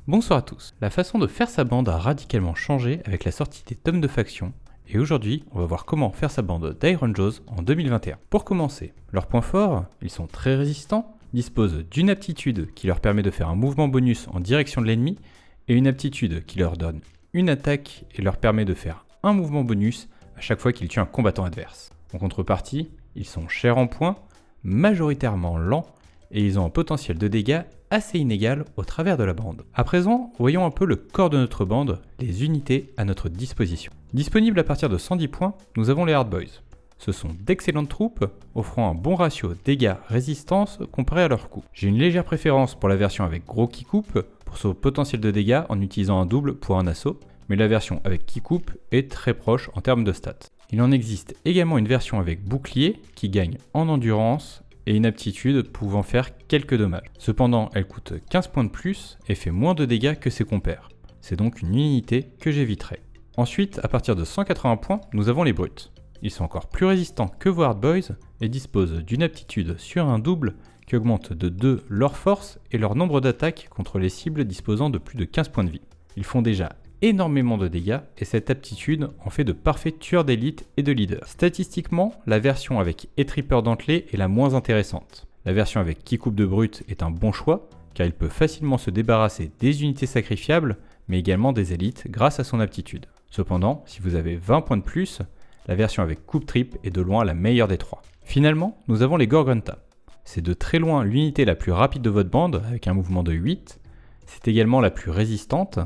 Bonsoir à tous. La façon de faire sa bande a radicalement changé avec la sortie des tomes de faction, et aujourd'hui on va voir comment faire sa bande d'Iron Jaws en 2021. Pour commencer, leurs points forts, ils sont très résistants, disposent d'une aptitude qui leur permet de faire un mouvement bonus en direction de l'ennemi, et une aptitude qui leur donne une attaque et leur permet de faire un mouvement bonus à chaque fois qu'ils tuent un combattant adverse. En contrepartie, ils sont chers en points, majoritairement lents, et ils ont un potentiel de dégâts assez inégal au travers de la bande. À présent, voyons un peu le corps de notre bande, les unités à notre disposition. Disponibles à partir de 110 points, nous avons les Hard Boys. Ce sont d'excellentes troupes, offrant un bon ratio dégâts-résistance comparé à leur coût. J'ai une légère préférence pour la version avec gros qui coupe, pour son potentiel de dégâts en utilisant un double pour un assaut, mais la version avec qui coupe est très proche en termes de stats. Il en existe également une version avec bouclier qui gagne en endurance et une aptitude pouvant faire quelques dommages. Cependant, elle coûte 15 points de plus et fait moins de dégâts que ses compères. C'est donc une unité que j'éviterai. Ensuite, à partir de 180 points, nous avons les brutes. Ils sont encore plus résistants que vos Hard Boys et disposent d'une aptitude sur un double qui augmente de 2 leur force et leur nombre d'attaques contre les cibles disposant de plus de 15 points de vie. Ils font déjà énormément de dégâts et cette aptitude en fait de parfaits tueurs d'élite et de leaders. Statistiquement, la version avec étripeur dentelé est la moins intéressante. La version avec qui coupe de brute est un bon choix car il peut facilement se débarrasser des unités sacrifiables mais également des élites grâce à son aptitude. Cependant, si vous avez 20 points de plus, la version avec coupe trip est de loin la meilleure des trois. Finalement, nous avons les Gorgonta. C'est de très loin l'unité la plus rapide de votre bande avec un mouvement de 8. C'est également la plus résistante.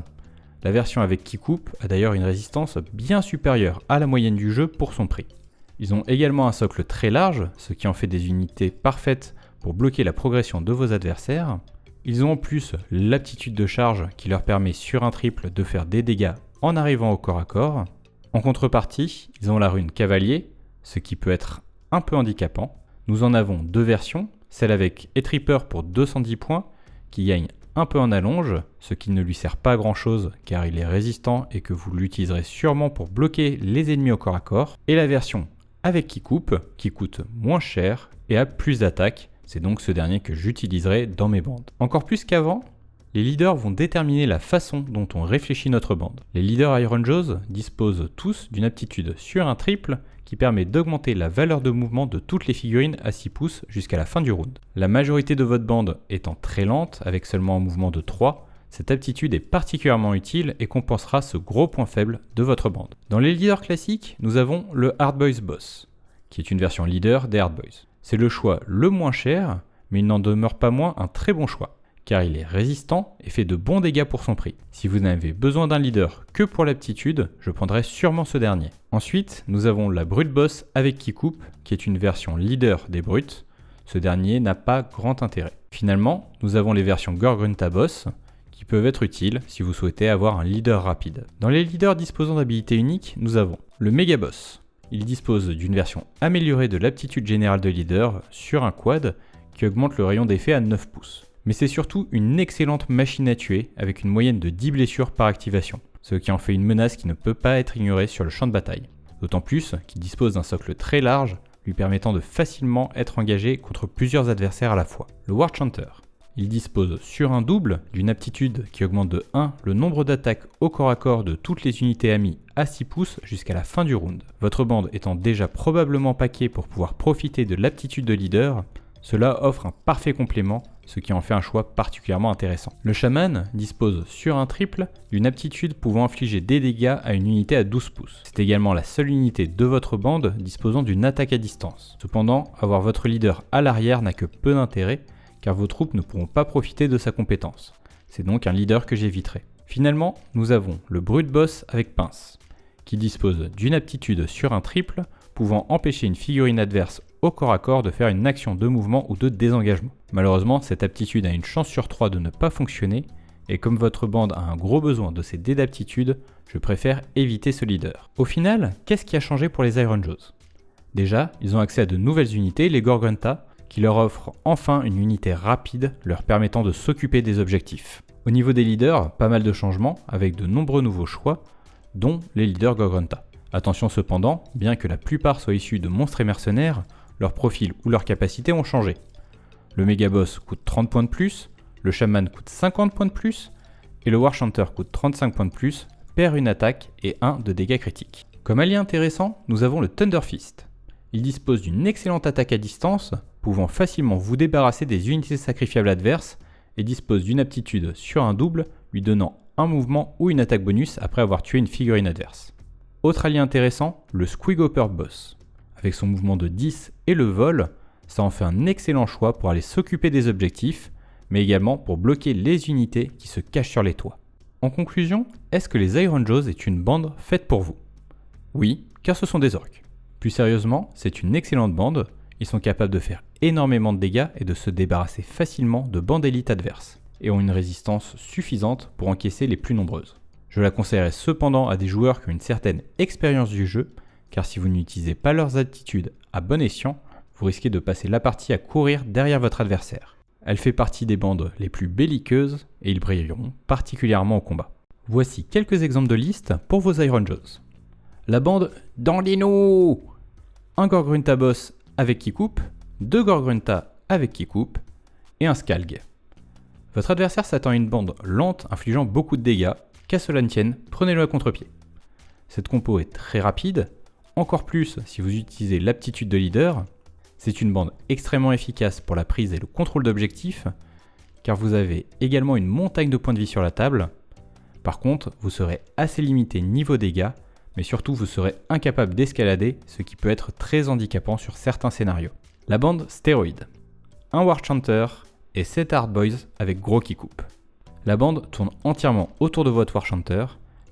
La version avec qui coupe a d'ailleurs une résistance bien supérieure à la moyenne du jeu pour son prix. Ils ont également un socle très large, ce qui en fait des unités parfaites pour bloquer la progression de vos adversaires. Ils ont en plus l'aptitude de charge qui leur permet sur un triple de faire des dégâts en arrivant au corps à corps. En contrepartie, ils ont la rune cavalier, ce qui peut être un peu handicapant. Nous en avons deux versions, celle avec étripeur pour 210 points qui gagne un peu en allonge, ce qui ne lui sert pas à grand chose car il est résistant et que vous l'utiliserez sûrement pour bloquer les ennemis au corps à corps, et la version avec qui coupe, qui coûte moins cher et a plus d'attaque, c'est donc ce dernier que j'utiliserai dans mes bandes. Encore plus qu'avant, les leaders vont déterminer la façon dont on réfléchit notre bande. Les leaders Iron Jaws disposent tous d'une aptitude sur un triple qui permet d'augmenter la valeur de mouvement de toutes les figurines à 6 pouces jusqu'à la fin du round. La majorité de votre bande étant très lente, avec seulement un mouvement de 3, cette aptitude est particulièrement utile et compensera ce gros point faible de votre bande. Dans les leaders classiques, nous avons le Hard Boys Boss, qui est une version leader des Hard Boys. C'est le choix le moins cher, mais il n'en demeure pas moins un très bon choix, car il est résistant et fait de bons dégâts pour son prix. Si vous n'avez besoin d'un leader que pour l'aptitude, je prendrai sûrement ce dernier. Ensuite, nous avons la Brute Boss avec qui coupe, qui est une version leader des brutes. Ce dernier n'a pas grand intérêt. Finalement, nous avons les versions Gorgonta Boss, qui peuvent être utiles si vous souhaitez avoir un leader rapide. Dans les leaders disposant d'habilités uniques, nous avons le Mega Boss. Il dispose d'une version améliorée de l'aptitude générale de leader sur un quad qui augmente le rayon d'effet à 9 pouces. Mais c'est surtout une excellente machine à tuer avec une moyenne de 10 blessures par activation, ce qui en fait une menace qui ne peut pas être ignorée sur le champ de bataille. D'autant plus qu'il dispose d'un socle très large, lui permettant de facilement être engagé contre plusieurs adversaires à la fois. Le War Chanter. Il dispose sur un double d'une aptitude qui augmente de 1 le nombre d'attaques au corps à corps de toutes les unités amies à 6 pouces jusqu'à la fin du round. Votre bande étant déjà probablement packée pour pouvoir profiter de l'aptitude de leader, cela offre un parfait complément, ce qui en fait un choix particulièrement intéressant. Le chaman dispose sur un triple d'une aptitude pouvant infliger des dégâts à une unité à 12 pouces. C'est également la seule unité de votre bande disposant d'une attaque à distance. Cependant, avoir votre leader à l'arrière n'a que peu d'intérêt, car vos troupes ne pourront pas profiter de sa compétence. C'est donc un leader que j'éviterai. Finalement, nous avons le Brute Boss avec pince, qui dispose d'une aptitude sur un triple, pouvant empêcher une figurine adverse au corps à corps de faire une action de mouvement ou de désengagement. Malheureusement, cette aptitude a une chance sur 3 de ne pas fonctionner, et comme votre bande a un gros besoin de ces dés d'aptitude, je préfère éviter ce leader. Au final, qu'est-ce qui a changé pour les Iron Jaws ? Déjà, ils ont accès à de nouvelles unités, les Gorgonta, qui leur offrent enfin une unité rapide leur permettant de s'occuper des objectifs. Au niveau des leaders, pas mal de changements, avec de nombreux nouveaux choix, dont les leaders Gorgonta. Attention cependant, bien que la plupart soient issus de monstres et mercenaires, leur profil ou leurs capacités ont changé. Le Megaboss coûte 30 points de plus, le Shaman coûte 50 points de plus, et le Warchanter coûte 35 points de plus, perd une attaque et 1 de dégâts critiques. Comme allié intéressant, nous avons le Thunder Fist. Il dispose d'une excellente attaque à distance, pouvant facilement vous débarrasser des unités sacrifiables adverses, et dispose d'une aptitude sur un double, lui donnant un mouvement ou une attaque bonus après avoir tué une figurine adverse. Autre allié intéressant, le Squigopper Boss. Avec son mouvement de 10 et le vol, ça en fait un excellent choix pour aller s'occuper des objectifs, mais également pour bloquer les unités qui se cachent sur les toits. En conclusion, est-ce que les Iron Jaws est une bande faite pour vous ? Oui, car ce sont des orques. Plus sérieusement, c'est une excellente bande, ils sont capables de faire énormément de dégâts et de se débarrasser facilement de bandes élites adverses, et ont une résistance suffisante pour encaisser les plus nombreuses. Je la conseillerais cependant à des joueurs qui ont une certaine expérience du jeu, car si vous n'utilisez pas leurs aptitudes à bon escient, vous risquez de passer la partie à courir derrière votre adversaire. Elle fait partie des bandes les plus belliqueuses et ils brilleront particulièrement au combat. Voici quelques exemples de listes pour vos Iron Jaws. La bande Dandino, un Gorgrunta boss avec qui coupe, 2 Gorgrunta avec qui coupe et un Skalg. Votre adversaire s'attend à une bande lente infligeant beaucoup de dégâts, qu'à cela ne tienne, prenez-le à contre-pied. Cette compo est très rapide, encore plus si vous utilisez l'aptitude de leader. C'est une bande extrêmement efficace pour la prise et le contrôle d'objectifs, car vous avez également une montagne de points de vie sur la table. Par contre, vous serez assez limité niveau dégâts, mais surtout vous serez incapable d'escalader, ce qui peut être très handicapant sur certains scénarios. La bande Stéroïde, un Warchanter et 7 Hard Boys avec gros qui coupe. La bande tourne entièrement autour de votre Warchanter,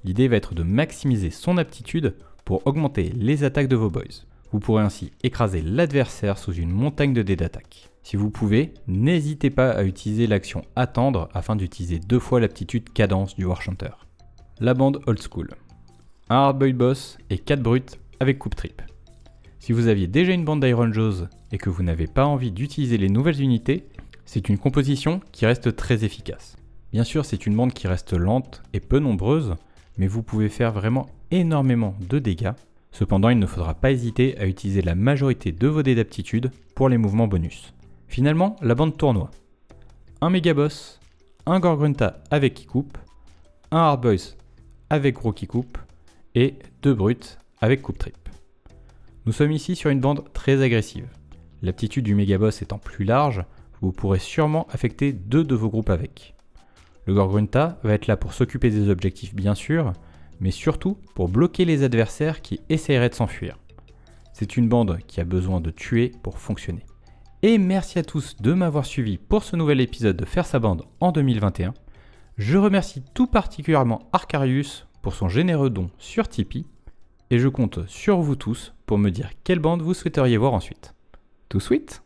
l'idée va être de maximiser son aptitude pour augmenter les attaques de vos boys. Vous pourrez ainsi écraser l'adversaire sous une montagne de dés d'attaque. Si vous pouvez, n'hésitez pas à utiliser l'action attendre afin d'utiliser 2 fois l'aptitude cadence du Warchanter. La bande Old School, un Hardboy boss et 4 brutes avec coupe trip. Si vous aviez déjà une bande d'Iron Jaws et que vous n'avez pas envie d'utiliser les nouvelles unités, c'est une composition qui reste très efficace. Bien sûr, c'est une bande qui reste lente et peu nombreuse, mais vous pouvez faire vraiment énormément de dégâts. Cependant, il ne faudra pas hésiter à utiliser la majorité de vos dés d'aptitude pour les mouvements bonus. Finalement, la bande tournoi. Un méga-boss, un Gorgrunta avec qui coupe, un Hardboys avec gros qui coupe, et 2 brutes avec coupe trip. Nous sommes ici sur une bande très agressive. L'aptitude du méga-boss étant plus large, vous pourrez sûrement affecter 2 de vos groupes avec. Le Gorgrunta va être là pour s'occuper des objectifs bien sûr, mais surtout pour bloquer les adversaires qui essaieraient de s'enfuir. C'est une bande qui a besoin de tuer pour fonctionner. Et merci à tous de m'avoir suivi pour ce nouvel épisode de Faire sa bande en 2021. Je remercie tout particulièrement Arcarius pour son généreux don sur Tipeee, et je compte sur vous tous pour me dire quelle bande vous souhaiteriez voir ensuite. Tout sweet!